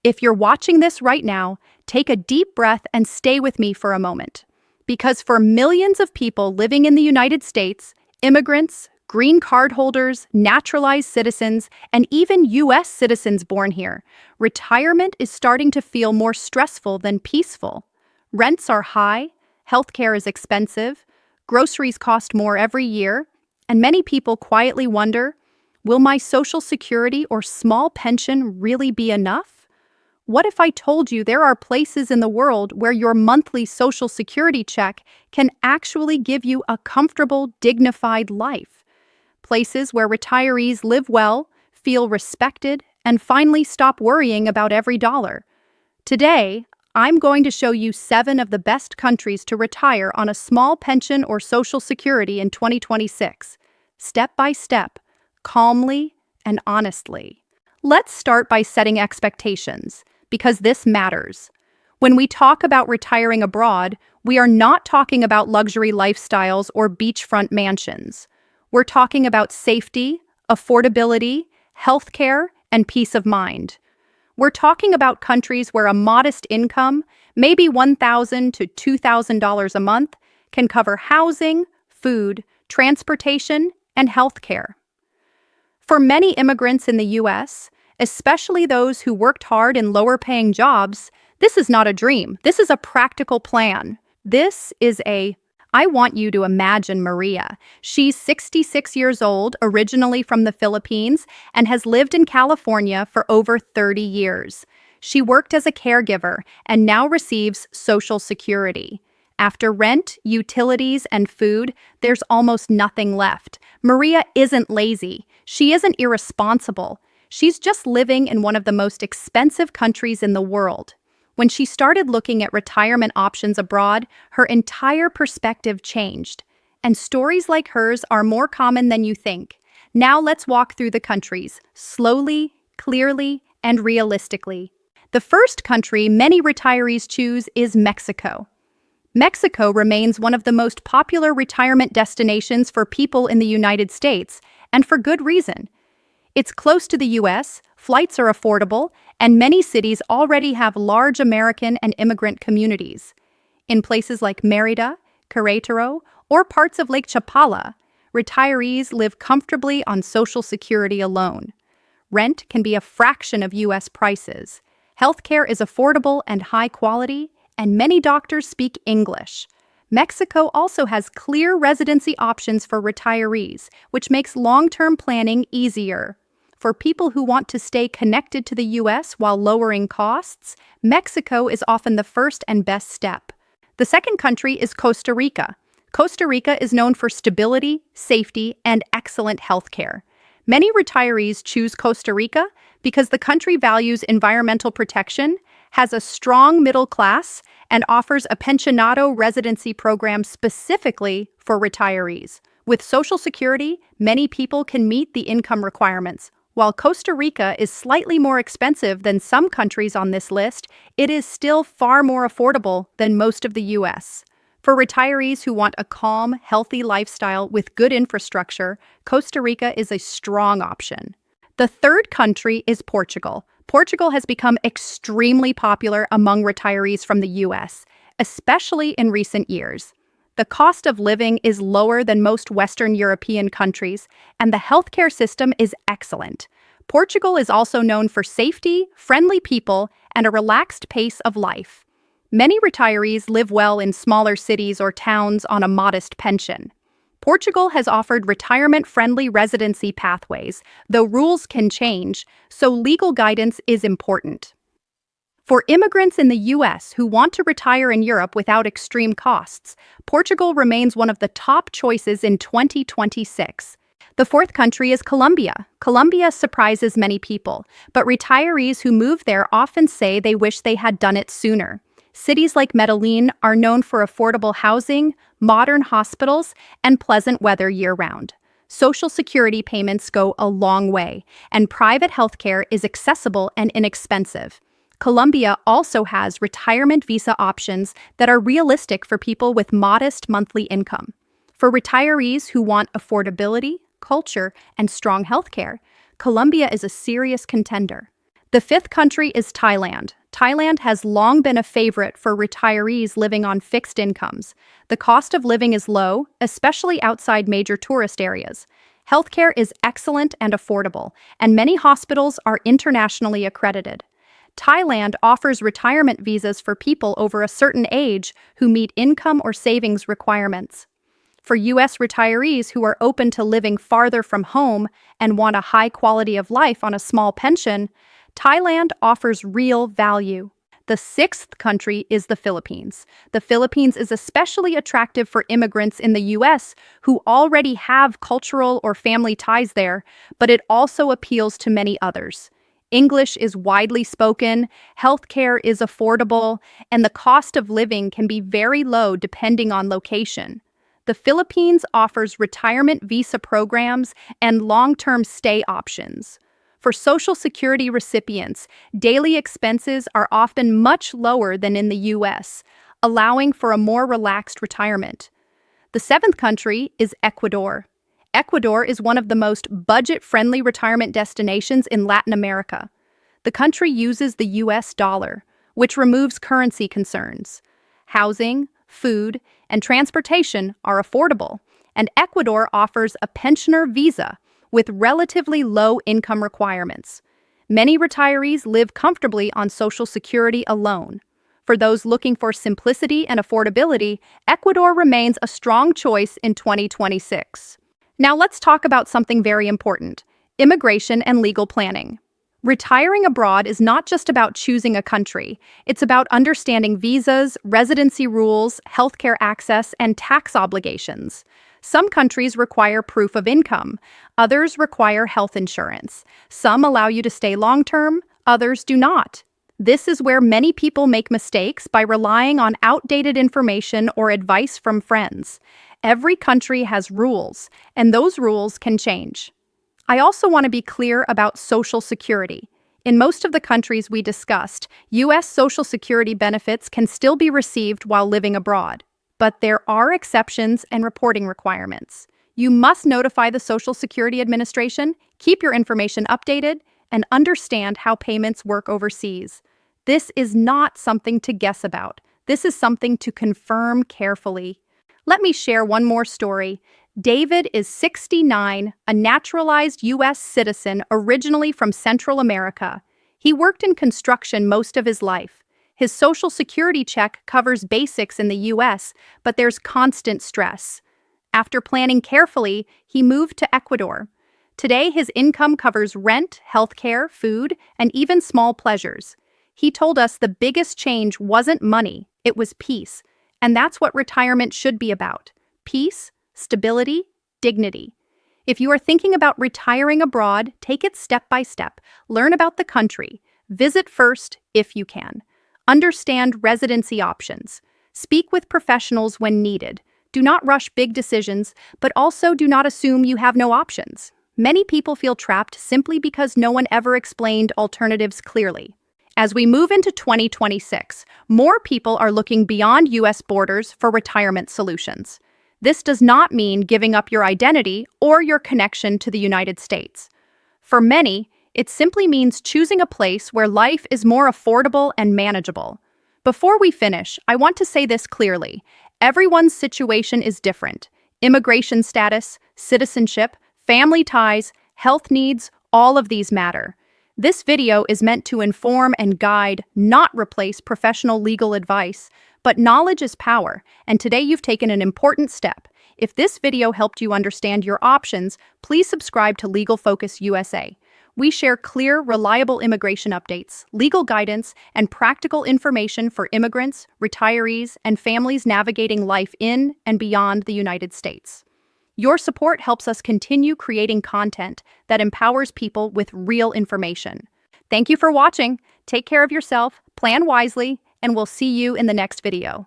If you're watching this right now, take a deep breath and stay with me for a moment. Because for millions of people living in the United States, immigrants, green card holders, naturalized citizens, and even U.S. citizens born here, retirement is starting to feel more stressful than peaceful. Rents are high, healthcare is expensive, groceries cost more every year, and many people quietly wonder, will my Social Security or small pension really be enough? What if I told you there are places in the world where your monthly Social Security check can actually give you a comfortable, dignified life? Places where retirees live well, feel respected, and finally stop worrying about every dollar. Today, I'm going to show you 7 of the best countries to retire on a small pension or Social Security in 2026, step by step, calmly and honestly. Let's start by setting expectations, because this matters. When we talk about retiring abroad, we are not talking about luxury lifestyles or beachfront mansions. We're talking about safety, affordability, healthcare, and peace of mind. We're talking about countries where a modest income, maybe $1,000 to $2,000 a month, can cover housing, food, transportation, and healthcare. For many immigrants in the U.S., especially those who worked hard in lower-paying jobs, this is not a dream. This is a practical plan. I want you to imagine Maria. She's 66 years old, originally from the Philippines, and has lived in California for over 30 years. She worked as a caregiver and now receives Social Security. After rent, utilities, and food, there's almost nothing left. Maria isn't lazy. She isn't irresponsible. She's just living in one of the most expensive countries in the world. When she started looking at retirement options abroad, her entire perspective changed. And stories like hers are more common than you think. Now let's walk through the countries, slowly, clearly, and realistically. The first country many retirees choose is Mexico. Mexico remains one of the most popular retirement destinations for people in the United States, and for good reason. It's close to the U.S., flights are affordable, and many cities already have large American and immigrant communities. In places like Mérida, Querétaro, or parts of Lake Chapala, retirees live comfortably on Social Security alone. Rent can be a fraction of U.S. prices. Healthcare is affordable and high quality, and many doctors speak English. Mexico also has clear residency options for retirees, which makes long-term planning easier. For people who want to stay connected to the U.S. while lowering costs, Mexico is often the first and best step. The second country is Costa Rica. Costa Rica is known for stability, safety, and excellent healthcare. Many retirees choose Costa Rica because the country values environmental protection, has a strong middle class, and offers a pensionado residency program specifically for retirees. With Social Security, many people can meet the income requirements. While Costa Rica is slightly more expensive than some countries on this list, it is still far more affordable than most of the U.S. For retirees who want a calm, healthy lifestyle with good infrastructure, Costa Rica is a strong option. The third country is Portugal. Portugal has become extremely popular among retirees from the U.S., especially in recent years. The cost of living is lower than most Western European countries, and the healthcare system is excellent. Portugal is also known for safety, friendly people, and a relaxed pace of life. Many retirees live well in smaller cities or towns on a modest pension. Portugal has offered retirement-friendly residency pathways, though rules can change, so legal guidance is important. For immigrants in the U.S. who want to retire in Europe without extreme costs, Portugal remains one of the top choices in 2026. The fourth country is Colombia. Colombia surprises many people, but retirees who move there often say they wish they had done it sooner. Cities like Medellin are known for affordable housing, modern hospitals, and pleasant weather year-round. Social Security payments go a long way, and private healthcare is accessible and inexpensive. Colombia also has retirement visa options that are realistic for people with modest monthly income. For retirees who want affordability, culture, and strong healthcare, Colombia is a serious contender. The fifth country is Thailand. Thailand has long been a favorite for retirees living on fixed incomes. The cost of living is low, especially outside major tourist areas. Healthcare is excellent and affordable, and many hospitals are internationally accredited. Thailand offers retirement visas for people over a certain age who meet income or savings requirements. For U.S. retirees who are open to living farther from home and want a high quality of life on a small pension, Thailand offers real value. The sixth country is the Philippines. The Philippines is especially attractive for immigrants in the U.S. who already have cultural or family ties there, but it also appeals to many others. English is widely spoken, healthcare is affordable, and the cost of living can be very low depending on location. The Philippines offers retirement visa programs and long-term stay options. For Social Security recipients, daily expenses are often much lower than in the U.S., allowing for a more relaxed retirement. The seventh country is Ecuador. Ecuador is one of the most budget-friendly retirement destinations in Latin America. The country uses the U.S. dollar, which removes currency concerns. Housing, food, and transportation are affordable, and Ecuador offers a pensioner visa with relatively low income requirements. Many retirees live comfortably on Social Security alone. For those looking for simplicity and affordability, Ecuador remains a strong choice in 2026. Now let's talk about something very important: immigration and legal planning. Retiring abroad is not just about choosing a country. It's about understanding visas, residency rules, healthcare access, and tax obligations. Some countries require proof of income. Others require health insurance. Some allow you to stay long-term. Others do not. This is where many people make mistakes by relying on outdated information or advice from friends. Every country has rules, and those rules can change. I also want to be clear about Social Security. In most of the countries we discussed, U.S. Social Security benefits can still be received while living abroad. But there are exceptions and reporting requirements. You must notify the Social Security Administration, keep your information updated, and understand how payments work overseas. This is not something to guess about. This is something to confirm carefully. Let me share one more story. David is 69, a naturalized U.S. citizen originally from Central America. He worked in construction most of his life. His Social Security check covers basics in the U.S., but there's constant stress. After planning carefully, he moved to Ecuador. Today, his income covers rent, healthcare, food, and even small pleasures. He told us the biggest change wasn't money, it was peace. And that's what retirement should be about: peace, stability, dignity. If you are thinking about retiring abroad, take it step by step. Learn about the country. Visit first if you can. Understand residency options. Speak with professionals when needed. Do not rush big decisions, but also do not assume you have no options. Many people feel trapped simply because no one ever explained alternatives clearly. As we move into 2026, more people are looking beyond U.S. borders for retirement solutions. This does not mean giving up your identity or your connection to the United States. For many, it simply means choosing a place where life is more affordable and manageable. Before we finish, I want to say this clearly. Everyone's situation is different. Immigration status, citizenship, family ties, health needs, all of these matter. This video is meant to inform and guide, not replace professional legal advice. But knowledge is power, and today you've taken an important step. If this video helped you understand your options, please subscribe to Legal Focus USA. We share clear, reliable immigration updates, legal guidance, and practical information for immigrants, retirees, and families navigating life in and beyond the United States. Your support helps us continue creating content that empowers people with real information. Thank you for watching. Take care of yourself, plan wisely, and we'll see you in the next video.